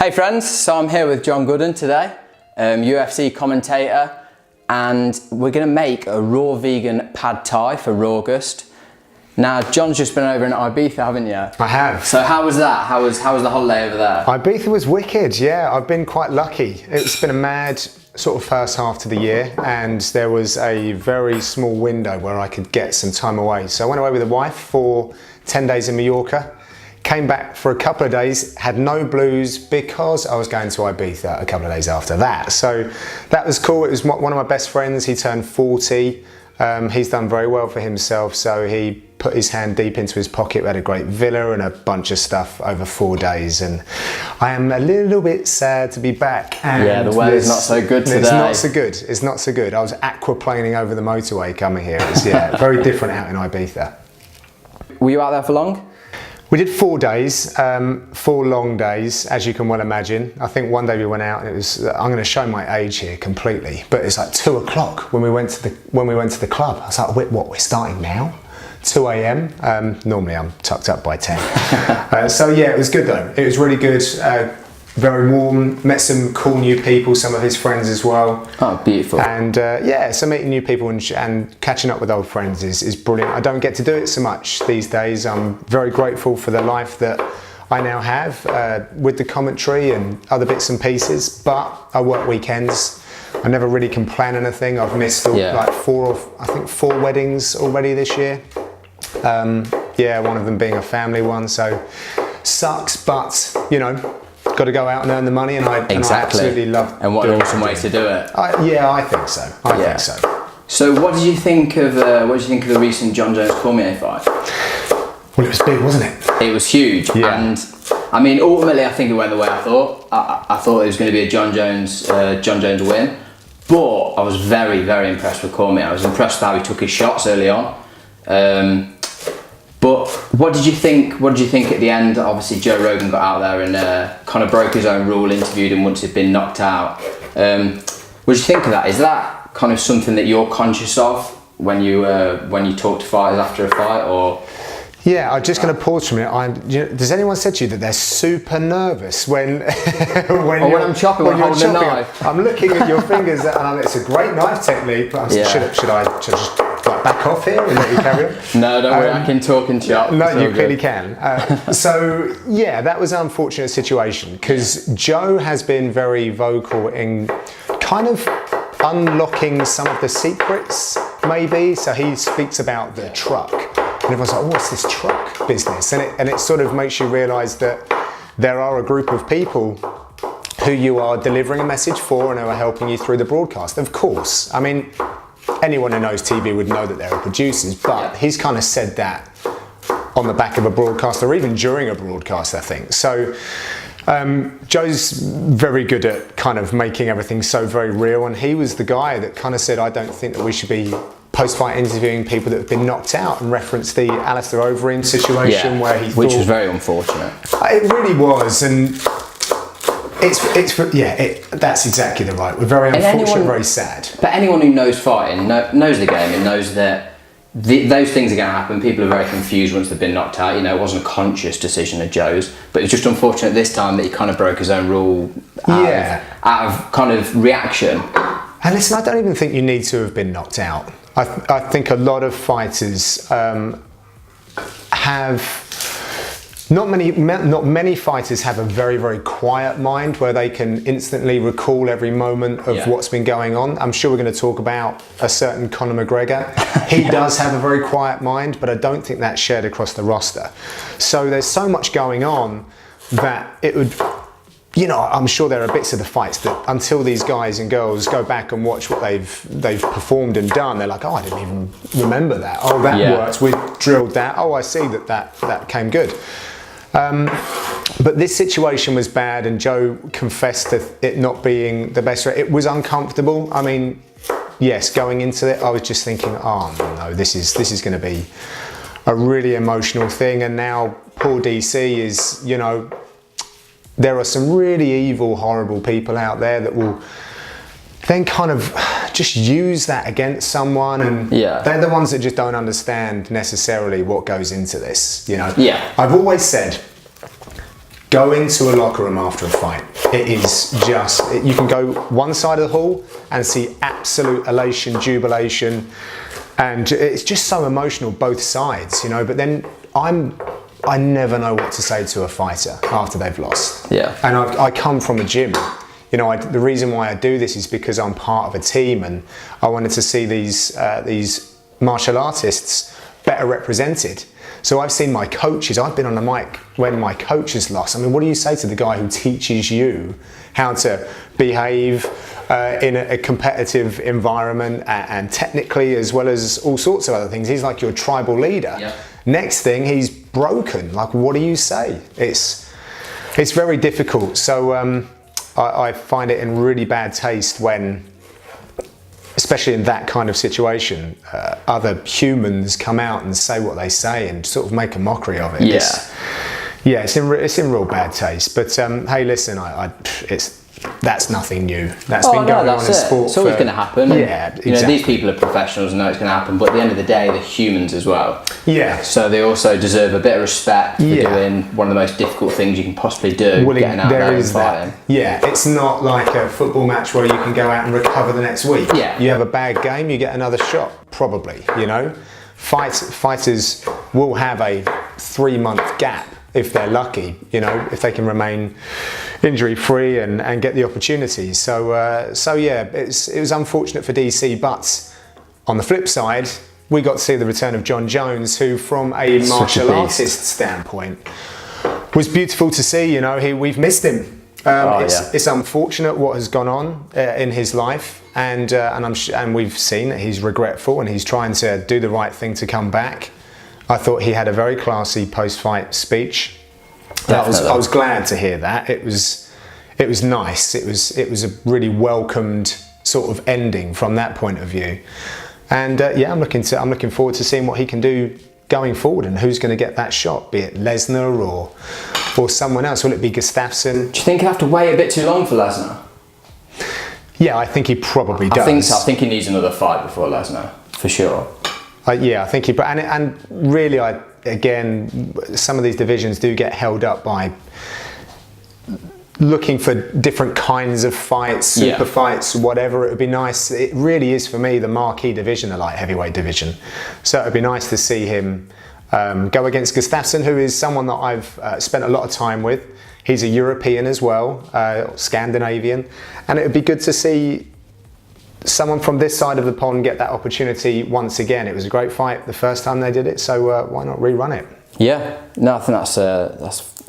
Hey friends, so I'm here with John Gooden today, UFC commentator, and we're going to make a raw vegan pad thai for August. Now, John's just been over in Ibiza, haven't you? I have. So how was that? How was the holiday over there? Ibiza was wicked, yeah. I've been quite lucky. It's been a mad sort of first half to the year, and there was a very small window where I could get some time away. So I went away with the wife for 10 days in Mallorca. Came back for a couple of days, had no blues because I was going to Ibiza a couple of days after that. So that was cool. It was one of my best friends. He turned 40. He's done very well for himself. So he put his hand deep into his pocket. We had a great villa and a bunch of stuff over 4 days. And I am a little bit sad to be back. And yeah, the weather's not so good today. It's not so good. It's not so good. I was aquaplaning over the motorway coming here. It's very different out in Ibiza. Were you out there for long? We did 4 days, 4 long days, as you can well imagine. I think one day we went out and it was, I'm going to show my age here completely, but it's like 2 o'clock when we went to the club. I was like, what, we're starting now? 2 a.m. Normally I'm tucked up by 10. So yeah, it was good though. It was really good. Very warm, met some cool new people, some of his friends as well. Oh, beautiful. And yeah, so meeting new people and catching up with old friends is brilliant. I don't get to do it so much these days. I'm very grateful for the life that I now have with the commentary and other bits and pieces, but I work weekends. I never really can plan anything. I've missed like 4 weddings already this year. Yeah, one of them being a family one, so sucks, but you know, got to go out and earn the money, and I absolutely love. And what an awesome way to do it. Yeah, I think so. I think so. So, what did you think of the recent Jon Jones Cormier fight? Well, it was big, wasn't it? It was huge, and I mean, ultimately, I think it went the way I thought. I thought it was going to be a Jon Jones win, but I was very, very impressed with Cormier. I was impressed with how he took his shots early on. But what did you think? What did you think at the end? Obviously, Joe Rogan got out there and kind of broke his own rule, interviewed him once he'd been knocked out. What did you think of that? Is that kind of something that you're conscious of when you talk to fighters after a fight, or? Yeah, I'm just going to pause for a minute. Does anyone say to you that they're super nervous when when I'm chopping, when holding a knife? I'm looking at your fingers, and it's a great knife technique. But should I just like back off here and let you carry on? No, don't worry. I can talk and chop. No, you clearly can. So yeah, that was an unfortunate situation because Joe has been very vocal in kind of unlocking some of the secrets, maybe. So he speaks about the truck. And everyone's like, oh, what's this truck business? And it sort of makes you realise that there are a group of people who you are delivering a message for and who are helping you through the broadcast. Of course, I mean, anyone who knows TV would know that there are producers, but he's kind of said that on the back of a broadcast or even during a broadcast, I think. So Joe's very good at kind of making everything so very real, and he was the guy that kind of said, I don't think that we should be post-fight interviewing people that have been knocked out, and referenced the Alistair Overeem situation where he which was very unfortunate. It really was, and that's exactly the right. We're very unfortunate, very sad. But anyone who knows fighting knows the game and knows that those things are going to happen. People are very confused once they've been knocked out. You know, it wasn't a conscious decision of Joe's, but it's just unfortunate this time that he kind of broke his own rule out of kind of reaction. And listen, I don't even think you need to have been knocked out. I think a lot of fighters have not many fighters have a very, very quiet mind where they can instantly recall every moment of what's been going on. I'm sure we're going to talk about a certain Conor McGregor. He does have a very quiet mind, but I don't think that's shared across the roster. So there's so much going on that it would, you know, I'm sure there are bits of the fights that until these guys and girls go back and watch what they've performed and done, they're like, oh, I didn't even remember that. Oh, that worked. We drilled that. Oh, I see that came good. But this situation was bad, and Joe confessed to it not being the best. It was uncomfortable. I mean, yes, going into it, I was just thinking, oh no, this is going to be a really emotional thing. And now poor DC is, you know, there are some really evil, horrible people out there that will then kind of just use that against someone, and they're the ones that just don't understand necessarily what goes into this, you know. I've always said, go into a locker room after a fight. It is just, you can go one side of the hall and see absolute elation, jubilation, and it's just so emotional both sides, you know. But then I never know what to say to a fighter after they've lost. Yeah. And I come from a gym. You know, the reason why I do this is because I'm part of a team, and I wanted to see these martial artists better represented. So I've seen my coaches, I've been on the mic when my coach has lost. I mean, what do you say to the guy who teaches you how to behave in a competitive environment and technically, as well as all sorts of other things? He's like your tribal leader. Yeah. Next thing, he's broken. Like, what do you say? It's very difficult. So I find it in really bad taste when, especially in that kind of situation, other humans come out and say what they say and sort of make a mockery of it. Yeah. It's in real bad taste. But hey, listen, that's nothing new. That's been going on in sport. It's always going to happen. Yeah, exactly. You know, these people are professionals and know it's going to happen, but at the end of the day, they're humans as well. Yeah. So they also deserve a bit of respect for doing one of the most difficult things you can possibly do, getting out there and fighting. Yeah, it's not like a football match where you can go out and recover the next week. Yeah. You have a bad game, you get another shot, probably, you know. Fighters will have a 3-month gap if they're lucky, you know, if they can remain injury-free and get the opportunity. So yeah, it was unfortunate for DC, but on the flip side, we got to see the return of Jon Jones, who, from a martial artist standpoint, was beautiful to see. You know, we've missed him. It's unfortunate what has gone on in his life, and we've seen that he's regretful and he's trying to do the right thing to come back. I thought he had a very classy post-fight speech. I was glad to hear that. It was nice. It was a really welcomed sort of ending from that point of view. And I'm looking forward to seeing what he can do going forward and who's going to get that shot, be it Lesnar or someone else. Will it be Gustafsson? Do you think he'll have to wait a bit too long for Lesnar? Yeah, I think he probably does. I think so. I think he needs another fight before Lesnar, for sure. I think he, and really, again, some of these divisions do get held up by looking for different kinds of fights, super fights, whatever. It would be nice. It really is, for me, the marquee division, the light heavyweight division. So it would be nice to see him go against Gustafsson, who is someone that I've spent a lot of time with. He's a European as well, Scandinavian, and it would be good to see someone from this side of the pond get that opportunity once again. It was a great fight the first time they did it, so why not rerun it? Yeah, no, I think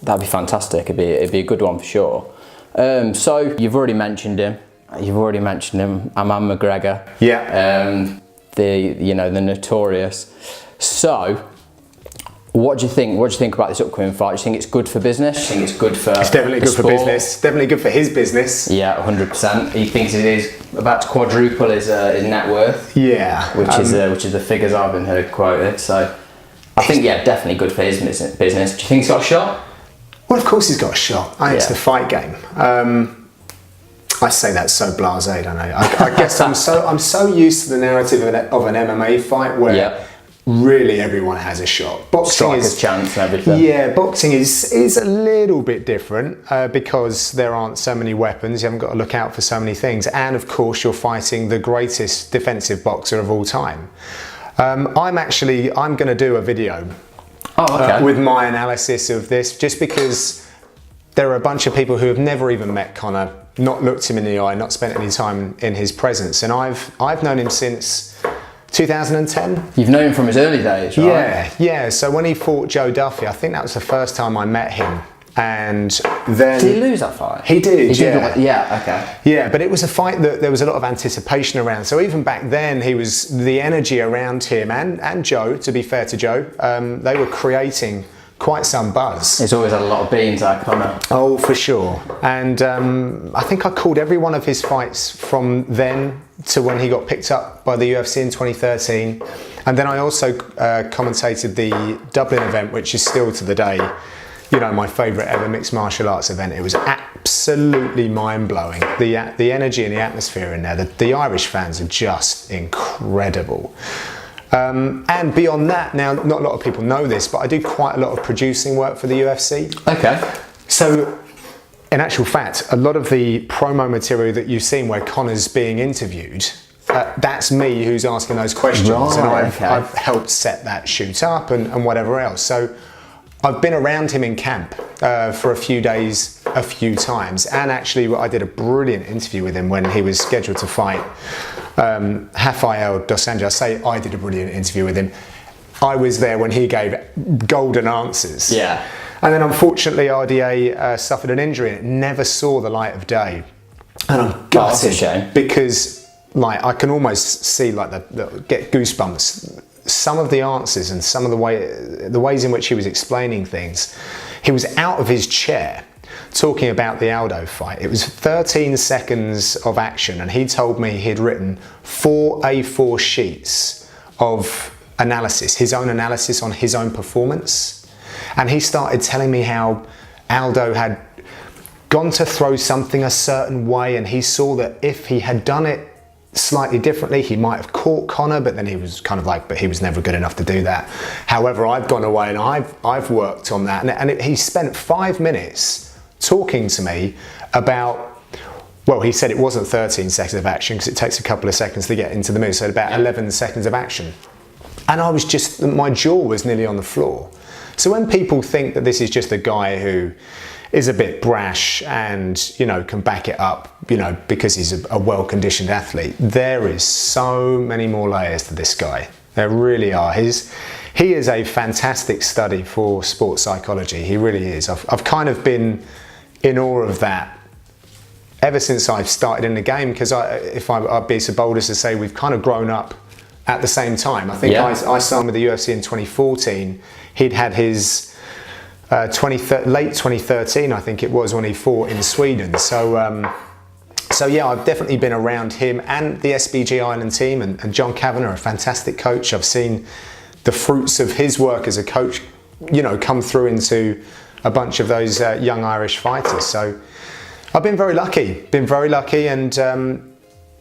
that'd be fantastic. It'd be a good one for sure. So you've already mentioned him. Conor McGregor. Yeah. The notorious. So, what do you think? What do you think about this upcoming fight? Do you think it's good for business? Do you think it's good for? It's definitely good for business. Definitely good for his business. Yeah, 100%. He thinks it is about to quadruple his net worth. Yeah. Which is the figures I've been heard quoted. So, I think definitely good for his business. Do you think he's got a shot? Well, of course he's got a shot. It's the fight game. I say that so blasé, don't I? I guess I'm so used to the narrative of an MMA fight where really everyone has a shot. Boxing Striker's chance and everything. Yeah, boxing is a little bit different because there aren't so many weapons. You haven't got to look out for so many things, and of course you're fighting the greatest defensive boxer of all time. I'm going to do a video with my analysis of this, just because there are a bunch of people who have never even met Conor, not looked him in the eye, not spent any time in his presence, and I've known him since 2010. You've known him from his early days, right? Yeah. So when he fought Joe Duffy, I think that was the first time I met him. And then did he lose that fight? He did. Okay. But it was a fight that there was a lot of anticipation around. So even back then, the energy around him and Joe, to be fair to Joe, they were creating quite some buzz. He's always had a lot of beans, Conor. Oh, for sure. And I think I called every one of his fights from then to when he got picked up by the UFC in 2013. And then I also commentated the Dublin event, which is still to the day, my favourite ever mixed martial arts event. It was absolutely mind-blowing. The energy and the atmosphere in there. The Irish fans are just incredible. And beyond that, now, not a lot of people know this, but I do quite a lot of producing work for the UFC. Okay. So, in actual fact, a lot of the promo material that you've seen where Conor's being interviewed, that's me who's asking those questions, and I've helped set that shoot up and whatever else. So I've been around him in camp for a few days, a few times, and actually I did a brilliant interview with him when he was scheduled to fight Rafael dos Anjos. I say I did a brilliant interview with him. I was there when he gave golden answers. Yeah. And then unfortunately RDA suffered an injury and it never saw the light of day. And I'm gutted, that's a shame. because like I can almost see like get goosebumps. Some of the answers and some of the ways in which he was explaining things. He was out of his chair talking about the Aldo fight. It was 13 seconds of action, and he told me he'd written 4 A4 sheets of analysis, his own analysis on his own performance. And he started telling me how Aldo had gone to throw something a certain way, and he saw that if he had done it slightly differently, he might have caught Conor, but then he was kind of like, but he was never good enough to do that. However, I've gone away and I've worked on that. And he spent 5 minutes talking to me about, well, he said it wasn't 13 seconds of action because it takes a couple of seconds to get into the mood, so about 11 seconds of action. And I was just, my jaw was nearly on the floor. So when people think that this is just a guy who is a bit brash and, you know, can back it up, you know, because he's a well-conditioned athlete, there is so many more layers to this guy. There really are. He is a fantastic study for sports psychology. He really is. I've kind of been in awe of that ever since I've started in the game, because I'd be so bold as to say we've kind of grown up at the same time. I think I signed with the UFC in 2014. He'd had his late 2013, I think it was, when he fought in Sweden. So yeah, I've definitely been around him and the SBG Ireland team, and John Kavanagh, a fantastic coach. I've seen the fruits of his work as a coach, you know, come through into a bunch of those young Irish fighters. So I've been very lucky,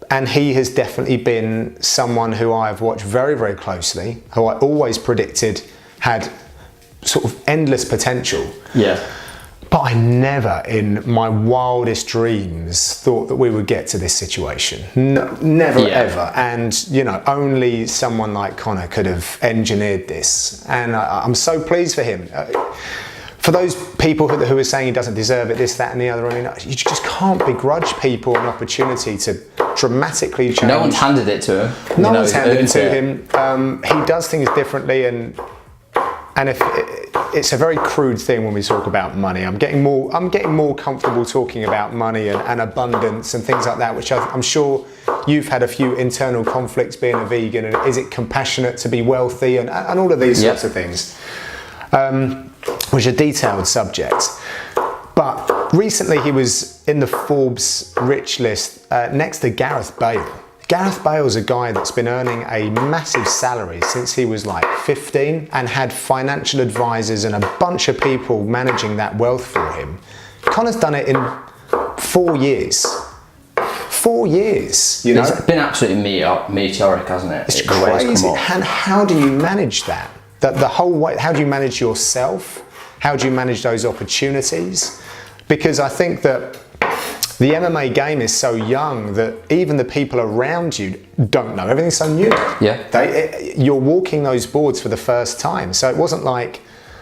and he has definitely been someone who I've watched very, very closely, who I always predicted had sort of endless potential. Yeah. But I never in my wildest dreams thought that we would get to this situation. No, never ever. And, you know, only someone like Conor could have engineered this. And I'm so pleased for him. For those people who are saying he doesn't deserve it, this, that and the other, I mean, you just can't begrudge people an opportunity to dramatically change. No one's handed it to him. No one's handed it to him. He does things differently, and if it's a very crude thing when we talk about money. I'm getting more comfortable talking about money and abundance and things like that, which I'm sure you've had a few internal conflicts being a vegan. And is it compassionate to be wealthy and all of these sorts of things, which are detailed subjects. But recently he was in the Forbes rich list next to Gareth Bale. Gareth Bale's a guy that's been earning a massive salary since he was like 15 and had financial advisors and a bunch of people managing that wealth for him. Conor's done it in 4 years. 4 years, you know? It's been absolutely meteoric, hasn't it? It's crazy. And how do you manage that? The whole way, how do you manage yourself? How do you manage those opportunities? Because I think that the MMA game is so young that even the people around you don't know. Everything's so new. Yeah. You're walking those boards for the first time. So it wasn't like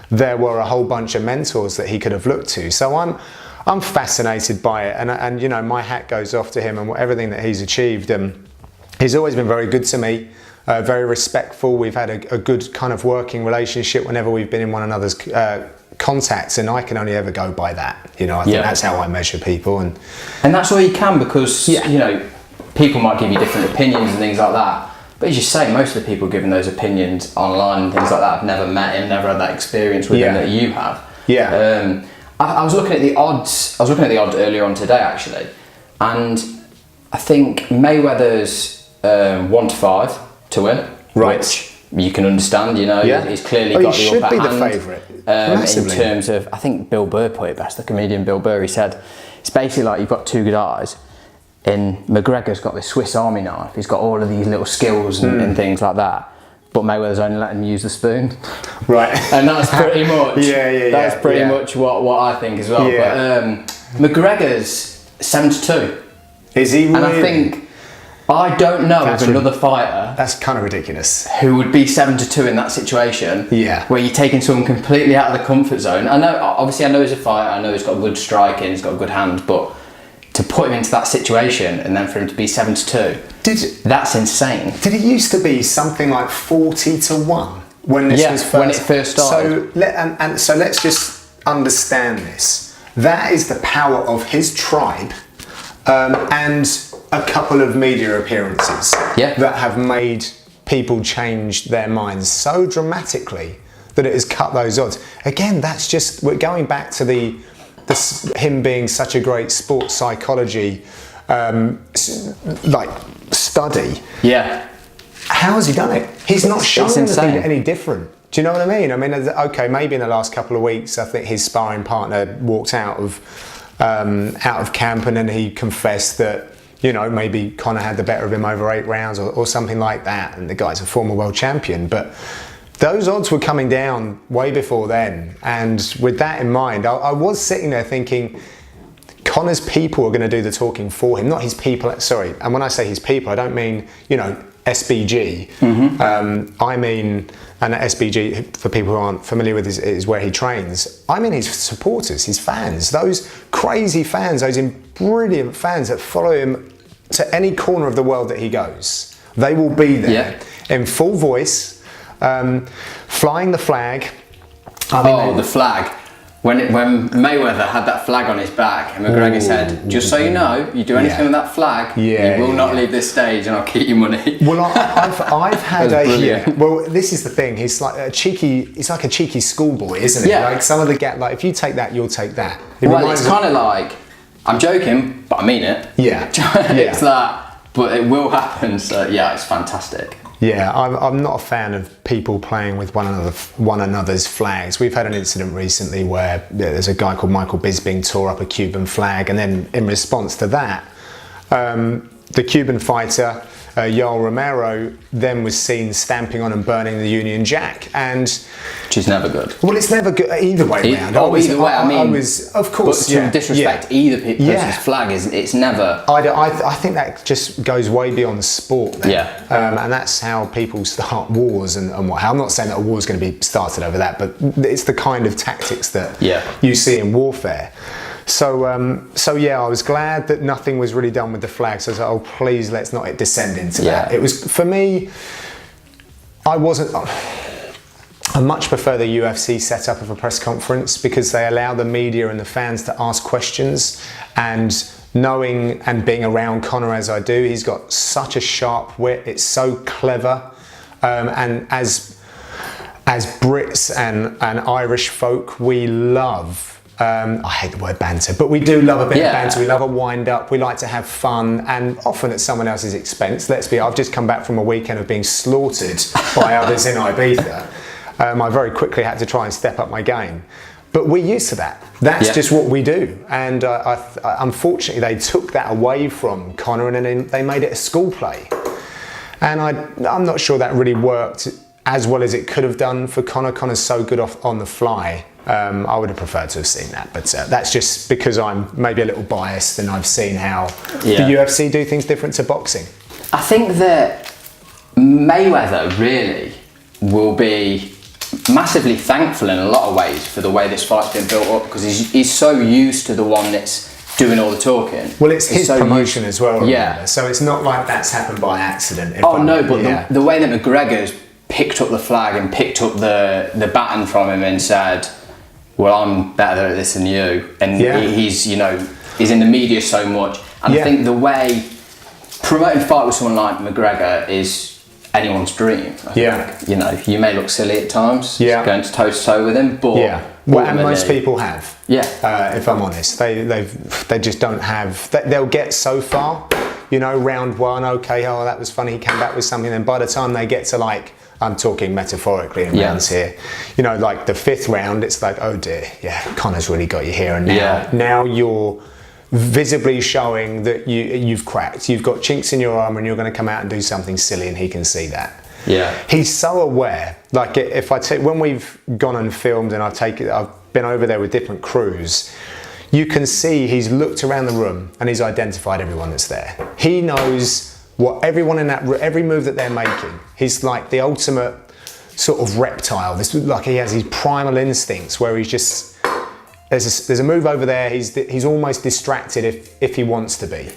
there were a whole bunch of mentors that he could have looked to. So I'm fascinated by it, and you know, my hat goes off to him and everything that he's achieved. He's always been very good to me, very respectful. We've had a good kind of working relationship whenever we've been in one another's contacts, and I can only ever go by that. You know, I think that's how I measure people, and that's all you can, because you know, people might give you different opinions and things like that. But as you say, most of the people giving those opinions online and things like that have never met him, never had that experience with him that you have. Yeah. I was looking at the odds. I was looking at the odds earlier on today, actually, and I think Mayweather's 1-5 to win, which you can understand. You know, he's clearly got the upper hand. He should be the favourite. In terms of, I think Bill Burr put it best. The comedian Bill Burr, he said, it's basically like you've got two guys, and McGregor's got this Swiss Army knife. He's got all of these little skills and things like that. but Mayweather's only letting him use the spoon. Right. And that's pretty much. That's pretty much what I think as well. Yeah. But McGregor's 7-2. Is he really? And I think, I don't know of another fighter. That's kind of ridiculous. Who would be 7-2 in that situation? Yeah. Where you're taking someone completely out of the comfort zone. I know he's a fighter. I know he's got good striking. He's got good hands. But to put him into that situation and then for him to be 7-2, that's insane. Did it used to be something like 40-1 when this was first? When it first started. So let's just understand this. That is the power of his tribe, and a couple of media appearances that have made people change their minds so dramatically that it has cut those odds. Again, that's just, we're going back to him being such a great sports psychology study. Yeah. How has he done it? He's not shown anything any different. Do you know what I mean? I mean, okay, maybe in the last couple of weeks, I think his sparring partner walked out of camp and then he confessed that, maybe Conor had the better of him over 8 rounds or something like that. And the guy's a former world champion. But those odds were coming down way before then. And with that in mind, I was sitting there thinking, Conor's people are going to do the talking for him, not his people. Sorry. And when I say his people, I don't mean, SBG. Mm-hmm. I mean, and SBG, for people who aren't familiar with, is where he trains. I mean his supporters, his fans, those crazy fans, those brilliant fans that follow him to any corner of the world that he goes. They will be there in full voice, flying the flag. The flag. When Mayweather had that flag on his back and McGregor said, just so you know, you do anything with that flag, you will not leave this stage and I'll keep your money. Well, I've had well, this is the thing, he's like a cheeky schoolboy, isn't he? Yeah. Like some of the if you take that, you'll take that. It's kind of like, I'm joking, but I mean it. Yeah. It's that, but it will happen, so it's fantastic. Yeah, I'm not a fan of people playing with one another's flags. We've had an incident recently where there's a guy called Michael Bisping tore up a Cuban flag, and then in response to that, the Cuban fighter, Yoel Romero, then was seen stamping on and burning the Union Jack, which is never good. Well, it's never good either way round. Either way, I was, of course, but to disrespect either person's flag it's never. I think that just goes way beyond sport. Then. And that's how people start wars and what. I'm not saying that a war is going to be started over that, but it's the kind of tactics that you see in warfare. So I was glad that nothing was really done with the flag. So I was like, oh, please, let's not descend into that. It was, for me, I much prefer the UFC setup of a press conference because they allow the media and the fans to ask questions, and knowing and being around Conor as I do, he's got such a sharp wit, it's so clever, and as Brits and Irish folk, we love, I hate the word banter, but we do love a bit of banter. We love a wind up. We like to have fun, and often at someone else's expense. I've just come back from a weekend of being slaughtered by others in Ibiza. I very quickly had to try and step up my game. But we're used to that. That's just what we do. And unfortunately, they took that away from Conor, and then they made it a school play. And I'm not sure that really worked as well as it could have done for Conor. Conor's so good on the fly. I would have preferred to have seen that, but that's just because I'm maybe a little biased and I've seen how the UFC do things different to boxing. I think that Mayweather really will be massively thankful in a lot of ways for the way this fight's been built up, because he's so used to the one that's doing all the talking. Well, it's his promotion as well, remember? So it's not like that's happened by accident. The way that McGregor's picked up the flag and picked up the baton from him and said, well, I'm better at this than you, and he's in the media so much, and I think the way promoting a fight with someone like McGregor is anyone's dream. I think, you may look silly at times, going toe to toe with him, but and most people have. If I'm honest, they just don't have. They'll get so far, round one. Okay, that was funny. He came back with something. Then by the time they get to I'm talking metaphorically in rounds here. Like the 5th round, it's like, oh dear, Conor's really got you here, and now you're visibly showing that you've cracked. You've got chinks in your armour, and you're going to come out and do something silly, and he can see that. Yeah. He's so aware. Like if I take, when we've gone and filmed and I've been over there with different crews, you can see he's looked around the room and he's identified everyone that's there. He knows what everyone in that, every move that they're making. He's like the ultimate sort of reptile. This, like, he has his primal instincts where he's just, there's a move over there. He's almost distracted if he wants to be.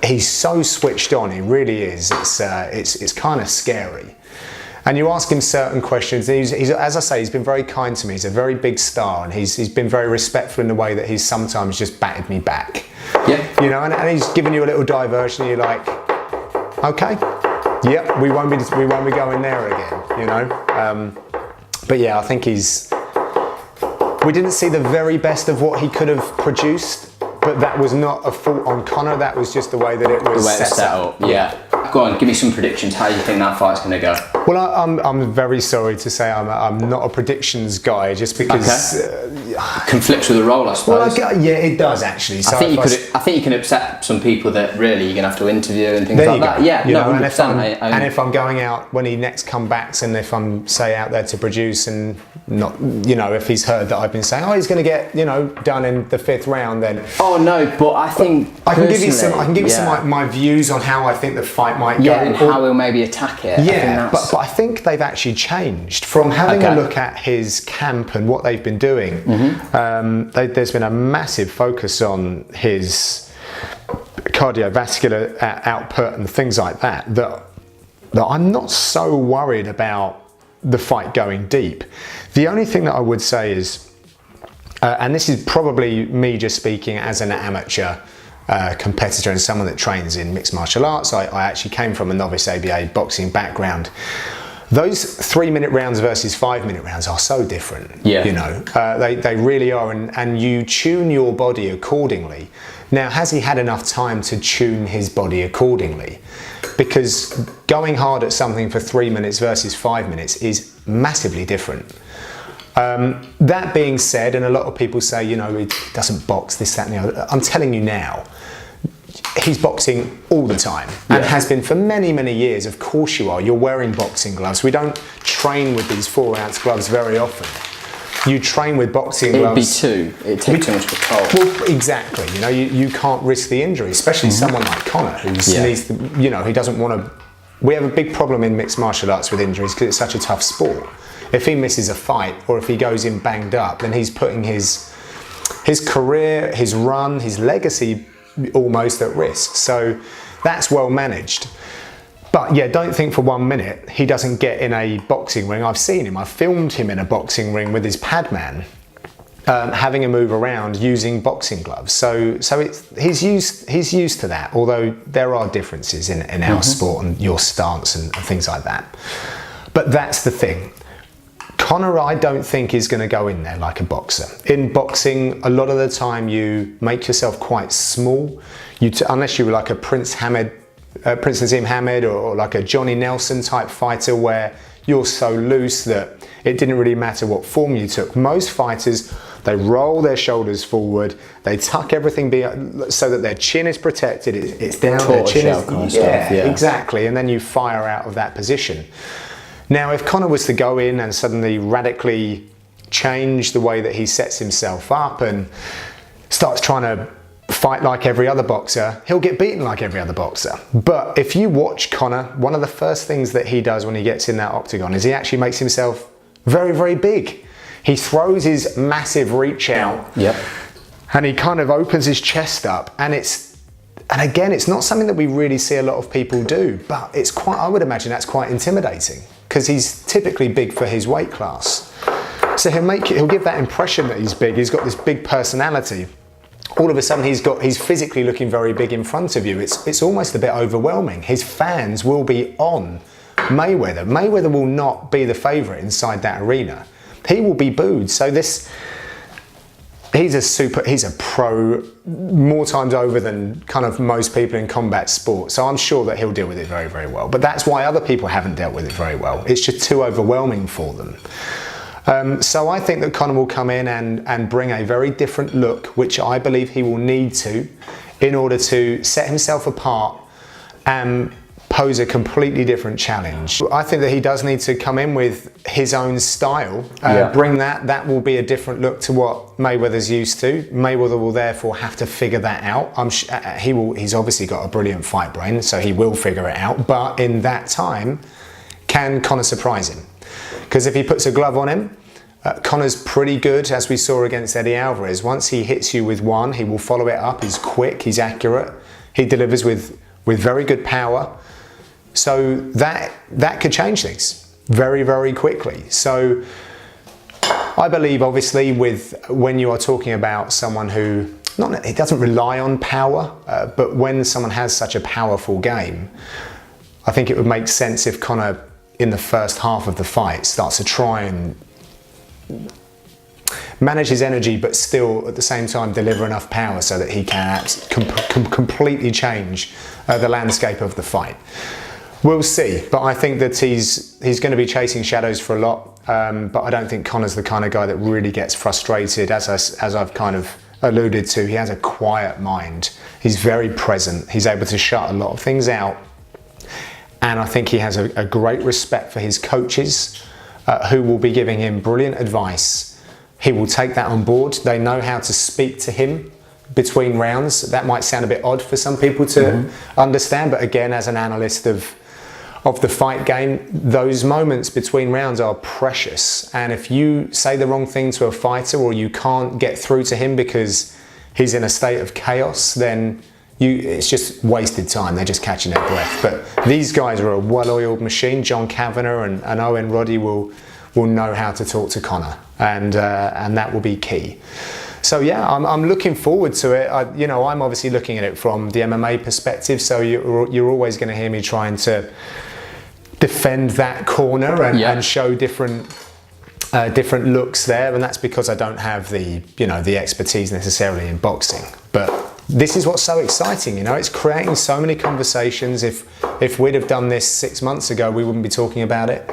He's so switched on. He really is. It's kind of scary. And you ask him certain questions. He's, as I say, he's been very kind to me. He's a very big star, and he's been very respectful in the way that he's sometimes just batted me back. Yeah. You know, and he's given you a little diversion. And you're like, okay, yep, we won't be going there again. You know. But yeah, I think we didn't see the very best of what he could have produced. But that was not a fault on Conor. That was just the way that it was set up. Yeah. Go on, give me some predictions. How do you think that fight's going to go? Well, I'm very sorry to say I'm not a predictions guy, just because conflicts with the role, I suppose. Well, yeah, it does actually. So I think you can upset some people that really you're going to have to interview and things like that. Yeah, no, 100%. And if I'm going out when he next come back, and if I'm say out there to produce and not, you know, if he's heard that I've been saying, oh, he's going to get, you know, done in the 5th round, then no, but I think I can give you some my views on how I think the fight might go, and how he'll maybe attack it. Yeah, but I think they've actually changed from having a look at his camp and what they've been doing. There's been a massive focus on his cardiovascular output and things like that. That I'm not so worried about the fight going deep. The only thing that I would say is, and this is probably me just speaking as an amateur competitor and someone that trains in mixed martial arts. I actually came from a novice ABA boxing background. Those 3-minute rounds versus 5-minute rounds are so different. Yeah. You know, they really are, and you tune your body accordingly. Now, has he had enough time to tune his body accordingly? Because going hard at something for 3 minutes versus 5 minutes is massively different. That being said, and a lot of people say, you know, he doesn't box, this, that, and the other. I'm telling you now, he's boxing all the time and has been for many, many years. Of course you are. You're wearing boxing gloves. We don't train with these 4-ounce gloves very often. You train with boxing gloves. It'd take too much control. Well, exactly. You know, you can't risk the injury, especially someone like Conor, who needs to, you know, he doesn't want to. We have a big problem in mixed martial arts with injuries because it's such a tough sport. If he misses a fight or if he goes in banged up, then he's putting his career, his run, his legacy almost at risk. So that's well managed. But yeah, don't think for 1 minute he doesn't get in a boxing ring. I've seen him. I've filmed him in a boxing ring with his padman, having a move around using boxing gloves. So he's used to that. Although there are differences in our sport and your stance and things like that. But that's the thing. Conor, I don't think is going to go in there like a boxer. In boxing, a lot of the time you make yourself quite small. Unless you were like a Prince Nazim Hamed or like a Johnny Nelson type fighter where you're so loose that it didn't really matter what form you took. Most fighters, they roll their shoulders forward, they tuck everything so that their chin is protected, it's down, their chin is, exactly, and then you fire out of that position. Now, if Conor was to go in and suddenly radically change the way that he sets himself up and starts trying to fight like every other boxer, he'll get beaten like every other boxer. But if you watch Conor, one of the first things that he does when he gets in that octagon is he actually makes himself very, very big. He throws his massive reach out, and he kind of opens his chest up, and again, it's not something that we really see a lot of people do, but it's quite, I would imagine that's quite intimidating because he's typically big for his weight class. So he'll give that impression that he's big. He's got this big personality. All of a sudden he's physically looking very big in front of you. It's almost a bit overwhelming. His fans will be on Mayweather. Mayweather will not be the favourite inside that arena. He will be booed. So he's a pro more times over than kind of most people in combat sport. So I'm sure that he'll deal with it very, very well. But that's why other people haven't dealt with it very well. It's just too overwhelming for them. So I think that Conor will come in and bring a very different look, which I believe he will need to, in order to set himself apart and pose a completely different challenge. I think that he does need to come in with his own style, bring that will be a different look to what Mayweather's used to. Mayweather will therefore have to figure that out. He's obviously got a brilliant fight brain, so he will figure it out, but in that time, can Conor surprise him? Because if he puts a glove on him, Conor's pretty good, as we saw against Eddie Alvarez. Once he hits you with one, he will follow it up. He's quick, he's accurate, he delivers with very good power. So that could change things very, very quickly. So I believe, obviously, when you are talking about someone who, it doesn't rely on power, but when someone has such a powerful game, I think it would make sense if Conor, in the first half of the fight, starts to try and manage his energy, but still at the same time deliver enough power so that he can completely change the landscape of the fight. We'll see, but I think that he's going to be chasing shadows for a lot, but I don't think Conor's the kind of guy that really gets frustrated. As I've kind of alluded to, he has a quiet mind. He's very present. He's able to shut a lot of things out, and I think he has a great respect for his coaches, who will be giving him brilliant advice. He will take that on board. They know how to speak to him between rounds. That might sound a bit odd for some people to understand, but again, as an analyst of the fight game, those moments between rounds are precious. And if you say the wrong thing to a fighter, or you can't get through to him because he's in a state of chaos, then it's just wasted time. They're just catching their breath. But these guys are a well-oiled machine. John Kavanagh and Owen Roddy will know how to talk to Conor, and that will be key. So yeah, I'm looking forward to it. I'm obviously looking at it from the MMA perspective, so you're always going to hear me trying to defend that corner and show different looks there, and that's because I don't have the expertise necessarily in boxing. But this is what's so exciting, it's creating so many conversations. If we'd have done this 6 months ago, we wouldn't be talking about it,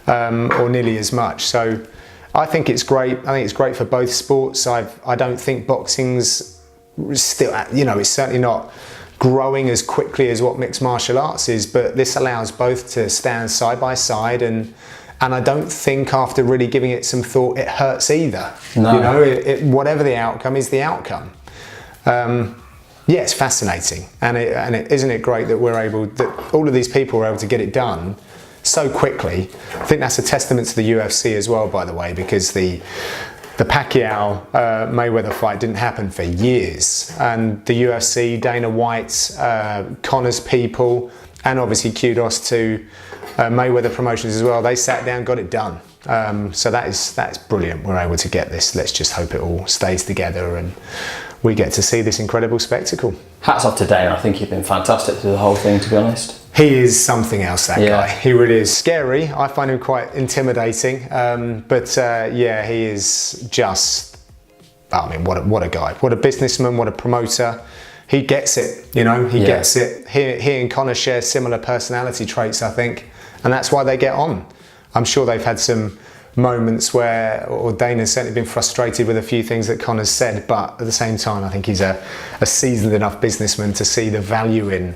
or nearly as much. So I think it's great. I think it's great for both sports. I don't think boxing's still, it's certainly not growing as quickly as what mixed martial arts is, but this allows both to stand side by side, and I don't think, after really giving it some thought, it hurts either. No. Whatever the outcome is the outcome. It's fascinating, and isn't it great that all of these people were able to get it done so quickly. I think that's a testament to the UFC as well, by the way, because the Pacquiao Mayweather fight didn't happen for years, and the UFC, Dana White, Conor's people, and obviously kudos to Mayweather Promotions as well, they sat down, got it done. So that's brilliant. We're able to get this. Let's just hope it all stays together and we get to see this incredible spectacle. Hats off to Dana. I think he's been fantastic through the whole thing, to be honest. He is something else, that guy. He really is. Scary. I find him quite intimidating. But he is just, what a guy. What a businessman, what a promoter. He gets it, he gets it. He and Conor share similar personality traits, I think. And that's why they get on. I'm sure they've had some moments or Dana's certainly been frustrated with a few things that Conor's said, but at the same time, I think he's a seasoned enough businessman to see the value in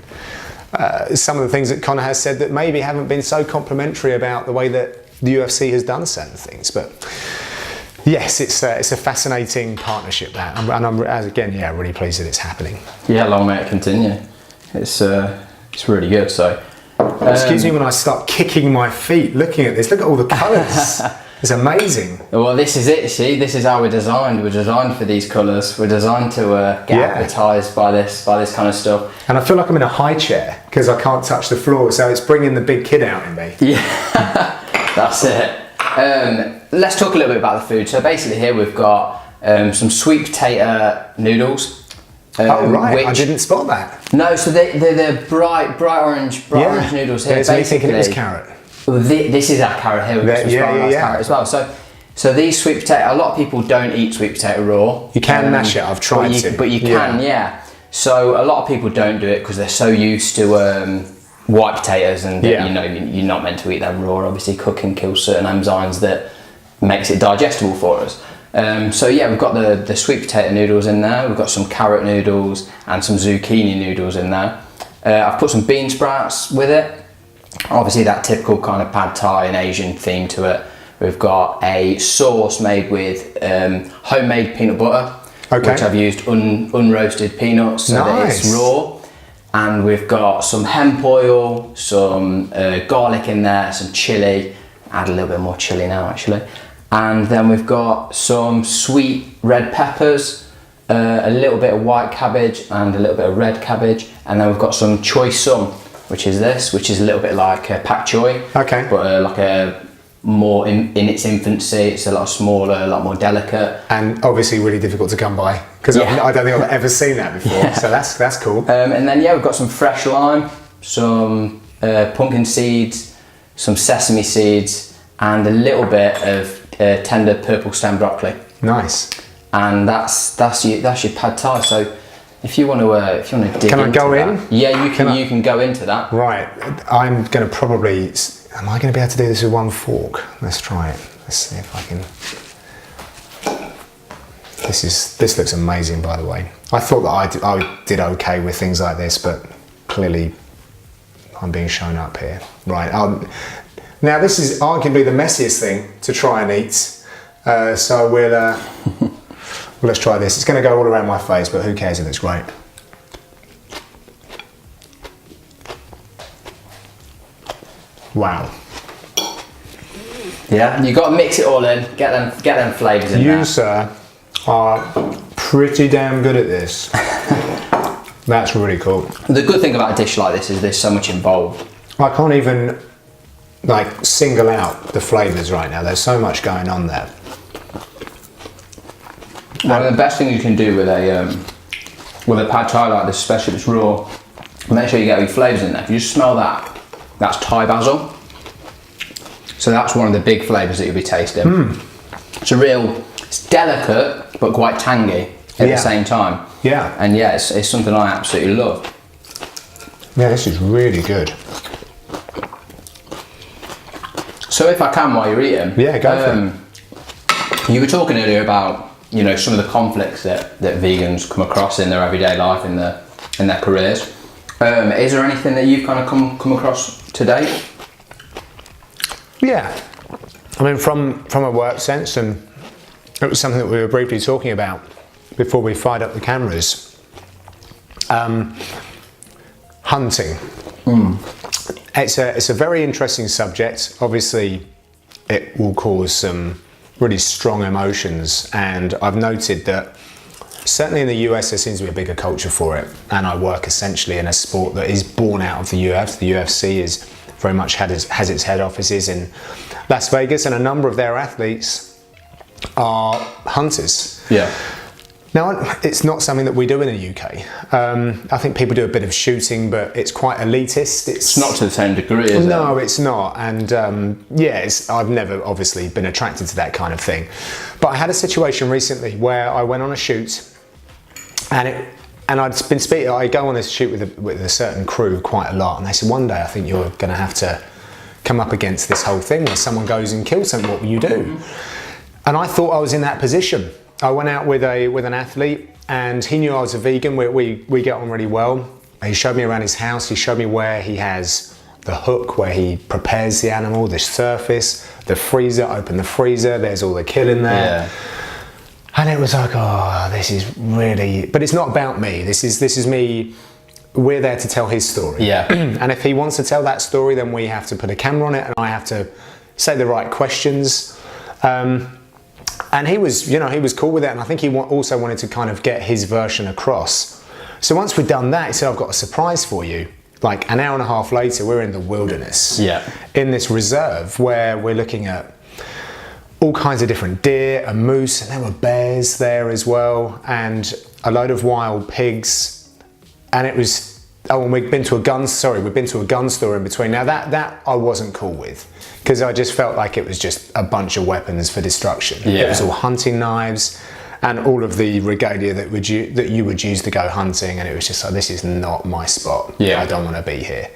some of the things that Conor has said that maybe haven't been so complimentary about the way that the UFC has done certain things. But yes, it's a fascinating partnership, that, and I'm really pleased that it's happening. Yeah, long may it continue. It's really good. So excuse me when I start kicking my feet looking at this. Look at all the colours. It's amazing. Well, this is it. See, this is how we're designed. We're designed for these colours. We're designed to get advertised by this kind of stuff. And I feel like I'm in a high chair because I can't touch the floor, so it's bringing the big kid out in me. Yeah, that's it. Let's talk a little bit about the food. So basically, here we've got some sweet potato noodles. I didn't spot that. No, so they're bright orange noodles here. Basically, me thinking it was carrot. Well, this is our carrot here. We've got some spiralised carrot as well. So these sweet potato, a lot of people don't eat sweet potato raw. You can mash it. I've tried to. But you can, yeah. So a lot of people don't do it because they're so used to white potatoes, and you're not meant to eat them raw. Obviously, cooking kills certain enzymes that makes it digestible for us. We've got the sweet potato noodles in there. We've got some carrot noodles and some zucchini noodles in there. I've put some bean sprouts with it. Obviously that typical kind of pad thai and Asian theme to it. We've got a sauce made with homemade peanut butter, which I've used unroasted peanuts so that it's raw. And we've got some hemp oil, some garlic in there, some chilli. Add a little bit more chilli now actually. And then we've got some sweet red peppers, a little bit of white cabbage and a little bit of red cabbage. And then we've got some choy sum, which is a little bit like pak choy. Okay. But like a more in its infancy. It's a lot smaller, a lot more delicate, and obviously really difficult to come by because I don't think I've ever seen that before. So that's cool. And then we've got some fresh lime, some pumpkin seeds, some sesame seeds, and a little bit of tender purple stem broccoli. Nice. And that's your pad thai. So if you want to dig, can I go in? Yeah, you can go into that. Right. I'm going to probably. Am I going to be able to do this with one fork? Let's try it. Let's see if I can. This looks amazing, by the way. I thought that I did okay with things like this, but clearly I'm being shown up here. Right. Now this is arguably the messiest thing to try and eat. So let's try this. It's going to go all around my face, but who cares if it's great. Wow. Yeah, you got to mix it all in. Get them flavours in there. You, sir, are pretty damn good at this. That's really cool. The good thing about a dish like this is there's so much involved. I can't even like single out the flavours right now. There's so much going on there. One of the best things you can do with a pad thai like this, especially if it's raw, make sure you get all your flavours in there. If you just smell that, that's Thai basil. So that's one of the big flavours that you'll be tasting. It's delicate but quite tangy at the same time. Yeah. And yeah, it's something I absolutely love. Yeah, this is really good. So if I can, while you're eating, go for it. You were talking earlier about some of the conflicts that vegans come across in their everyday life, in their careers. Is there anything that you've kind of come across to date? Yeah, I mean from a work sense, and it was something that we were briefly talking about before we fired up the cameras. Hunting. It's a very interesting subject. Obviously, it will cause some really strong emotions, and I've noted that certainly in the US there seems to be a bigger culture for it, and I work essentially in a sport that is born out of the UFC. The UFC is very much has its head offices in Las Vegas, and a number of their athletes are hunters. Yeah. Now, it's not something that we do in the UK. I think people do a bit of shooting, but it's quite elitist. It's not to the same degree, is it? No, it's not. And I've never obviously been attracted to that kind of thing. But I had a situation recently where I went on a shoot, and I'd been speaking. I go on this shoot with a certain crew quite a lot, and they said, one day I think you're going to have to come up against this whole thing where someone goes and kills someone. What will you do? And I thought I was in that position. I went out with an athlete, and he knew I was a vegan. We get on really well. He showed me around his house. He showed me where he has the hook, where he prepares the animal, the surface, the freezer. Open the freezer. There's all the kill in there. Yeah. And it was like, oh, this is really. But it's not about me. This is me. We're there to tell his story. Yeah. And if he wants to tell that story, then we have to put a camera on it, and I have to say the right questions. And he was cool with it, and I think he also wanted to kind of get his version across. So once we'd done that, he said, I've got a surprise for you. Like an hour and a half later, we're in the wilderness. Yeah. In this reserve where we're looking at all kinds of different deer and moose, and there were bears there as well, and a load of wild pigs. And it was, and we'd been to a gun store in between. Now that I wasn't cool with, because I just felt like it was just a bunch of weapons for destruction. Yeah. It was all hunting knives and all of the regalia that you would use to go hunting, and it was just like, this is not my spot. Yeah. I don't want to be here.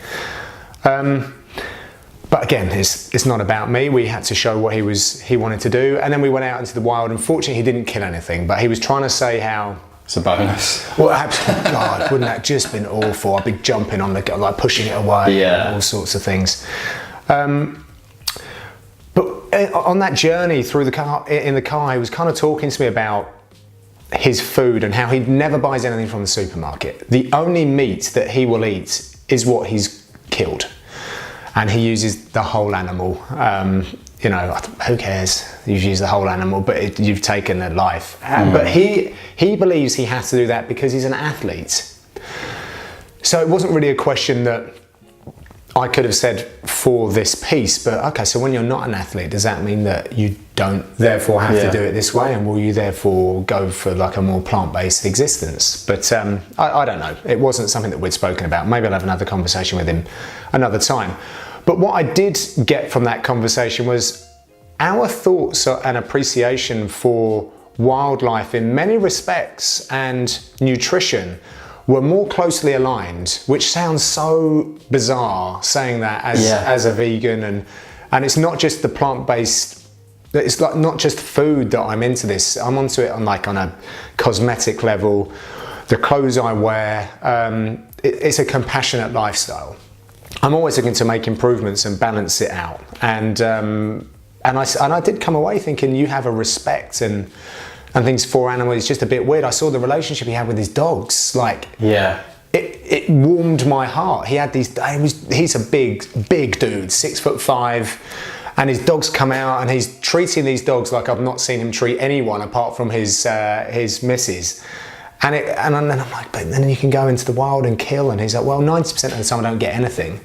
But again, it's not about me. We had to show what he wanted to do, and then we went out into the wild. Unfortunately, he didn't kill anything, but he was trying to say how It's a bonus. Well, absolutely, God, wouldn't that just been awful? I'd be jumping on the, like pushing it away, all sorts of things. But on that journey through the car, in the car, he was kind of talking to me about his food and how he never buys anything from the supermarket. The only meat that he will eat is what he's killed, and he uses the whole animal. You know, who cares? You've used the whole animal, but you've taken a life. But he believes he has to do that because he's an athlete. So it wasn't really a question that I could have said for this piece, but okay, so when you're not an athlete, does that mean that you don't therefore have to do it this way, and will you therefore go for like a more plant-based existence? But I don't know. It wasn't something that we'd spoken about. Maybe I'll have another conversation with him another time. But what I did get from that conversation was our thoughts and appreciation for wildlife in many respects and nutrition were more closely aligned, which sounds so bizarre saying that as a vegan, and it's not just the plant-based, it's like not just food that I'm into this. I'm onto it on a cosmetic level, the clothes I wear. It's a compassionate lifestyle. I'm always looking to make improvements and balance it out. And I did come away thinking you have a respect and things for animals. It's just a bit weird. I saw the relationship he had with his dogs. Like, it warmed my heart. He had these. He's a big dude, 6'5", and his dogs come out and he's treating these dogs like I've not seen him treat anyone apart from his missus. And then I'm like, but then you can go into the wild and kill. And he's like, well, 90% of the time I don't get anything.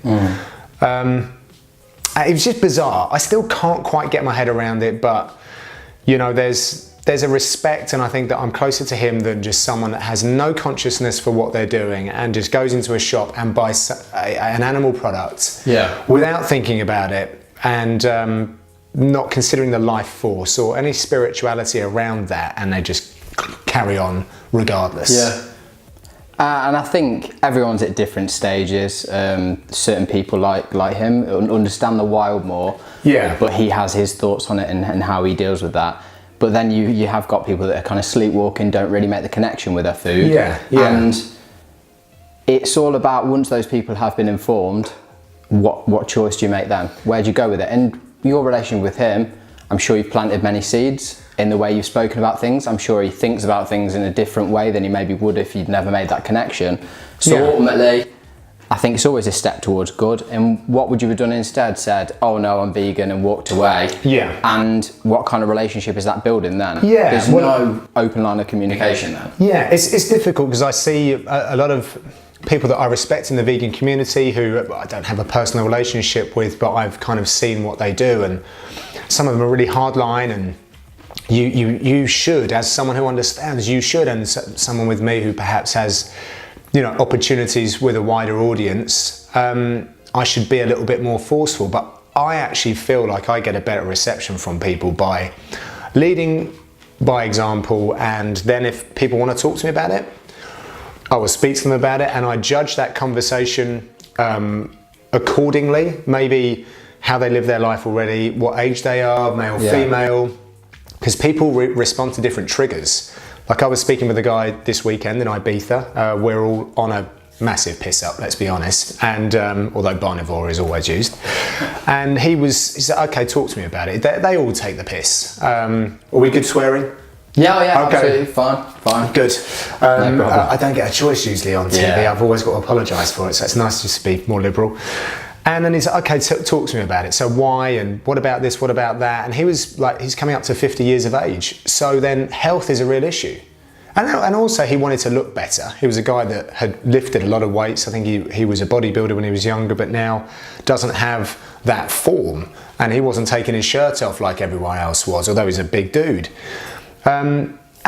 It was just bizarre. I still can't quite get my head around it, but you know, there's a respect, and I think that I'm closer to him than just someone that has no consciousness for what they're doing and just goes into a shop and buys an animal product without thinking about it and not considering the life force or any spirituality around that, and they just carry on regardless. And I think everyone's at different stages. Certain people like him understand the wild more, but he has his thoughts on it and how he deals with that. But then you have got people that are kind of sleepwalking, don't really make the connection with their food. And it's all about, once those people have been informed, what choice do you make then? Where do you go with it? And your relationship with him, I'm sure you've planted many seeds in the way you've spoken about things. I'm sure he thinks about things in a different way than he maybe would if you'd never made that connection. So ultimately, I think it's always a step towards good. And what would you have done instead? Said, oh no, I'm vegan, and walked away. And what kind of relationship is that building then? There's no open line of communication then. It's difficult because I see a lot of people that I respect in the vegan community who I don't have a personal relationship with, but I've kind of seen what they do, and some of them are really hardline, and you should, as someone who understands, you should, and someone with me who perhaps has, you know, opportunities with a wider audience, I should be a little bit more forceful. But I actually feel like I get a better reception from people by leading by example, and then if people want to talk to me about it, I will speak to them about it, and I judge that conversation accordingly. Maybe how they live their life already, what age they are, male, female, because people respond to different triggers. Like I was speaking with a guy this weekend in Ibiza. We're all on a massive piss up, let's be honest, and although Barnivore is always used, and he said, okay, talk to me about it. They all take the piss. Are we good swearing? Yeah, okay. Absolutely, fine. Good. I don't get a choice usually on TV. I've always got to apologise for it, so it's nice to be more liberal. And then he's like, okay, talk to me about it. So why, and what about this, what about that? And he was like, he's coming up to 50 years of age. So then health is a real issue. And also he wanted to look better. He was a guy that had lifted a lot of weights. I think he was a bodybuilder when he was younger, but now doesn't have that form. And he wasn't taking his shirt off like everyone else was, although he's a big dude.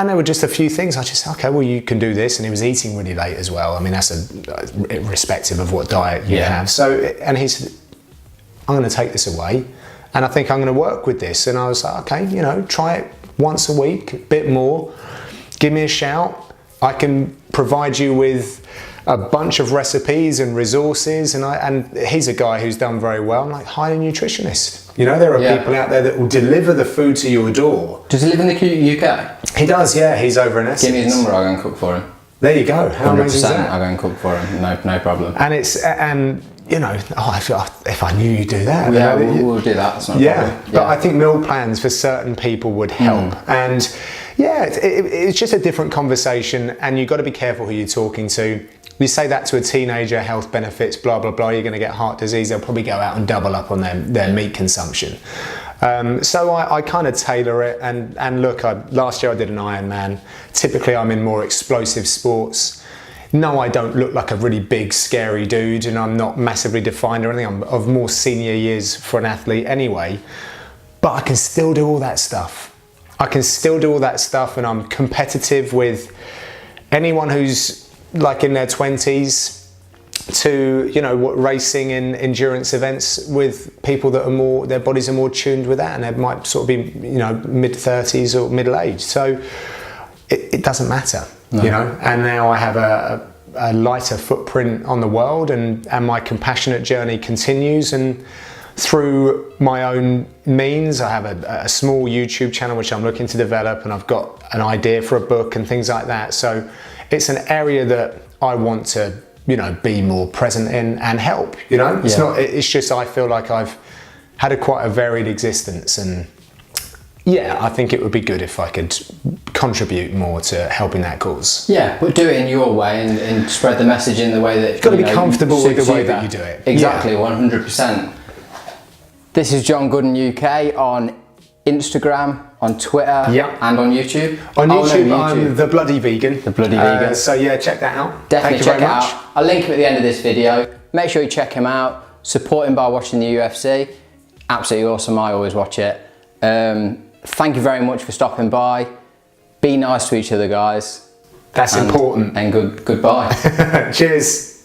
And there were just a few things. I just said, okay, well, you can do this. And he was eating really late as well. I mean, that's irrespective of what diet you have. So, and he said, I'm going to take this away, and I think I'm going to work with this. And I was like, okay, you know, try it once a week, a bit more. Give me a shout. I can provide you with a bunch of recipes and resources, and he's a guy who's done very well. I'm like, hire a nutritionist. You know, there are people out there that will deliver the food to your door. Does he live in the UK? He does, yeah. He's over in Essex. Give me his number, I'll go and cook for him. There you go. How amazing is that? I'll go and cook for him, no problem. And you know, if I knew you'd do that. Yeah, we'll do that, that's not a problem. But I think meal plans for certain people would help. And yeah, it's just a different conversation, and you've got to be careful who you're talking to. You say that to a teenager, health benefits, blah, blah, blah, you're going to get heart disease, they'll probably go out and double up on their meat consumption. So I kind of tailor it, and look, last year I did an Ironman. Typically I'm in more explosive sports. No, I don't look like a really big, scary dude, and I'm not massively defined or anything. I'm of more senior years for an athlete anyway, but I can still do all that stuff. And I'm competitive with anyone who's like in their 20s to, you know, racing in endurance events with people that are more, their bodies are more tuned with that, and they might sort of be, you know, mid-30s or middle-aged. So it doesn't matter, you know. And now I have a lighter footprint on the world, and my compassionate journey continues. And through my own means, I have a small YouTube channel which I'm looking to develop, and I've got an idea for a book and things like that. So it's an area that I want to, you know, be more present in and help, you know. It's not, it's just I feel like I've had quite a varied existence, and yeah, I think it would be good if I could contribute more to helping that cause. Yeah, but do it in your way and spread the message in the way that you've got to be comfortable with the way that you do it. Exactly, 100%. This is John Gooden UK on Instagram, on Twitter, and on YouTube. On YouTube, I'm The Bloody Vegan. The Bloody Vegan. So yeah, check that out. Definitely check it out. I'll link him at the end of this video. Make sure you check him out. Support him by watching the UFC. Absolutely awesome. I always watch it. Thank you very much for stopping by. Be nice to each other, guys. That's important. And goodbye. Cheers.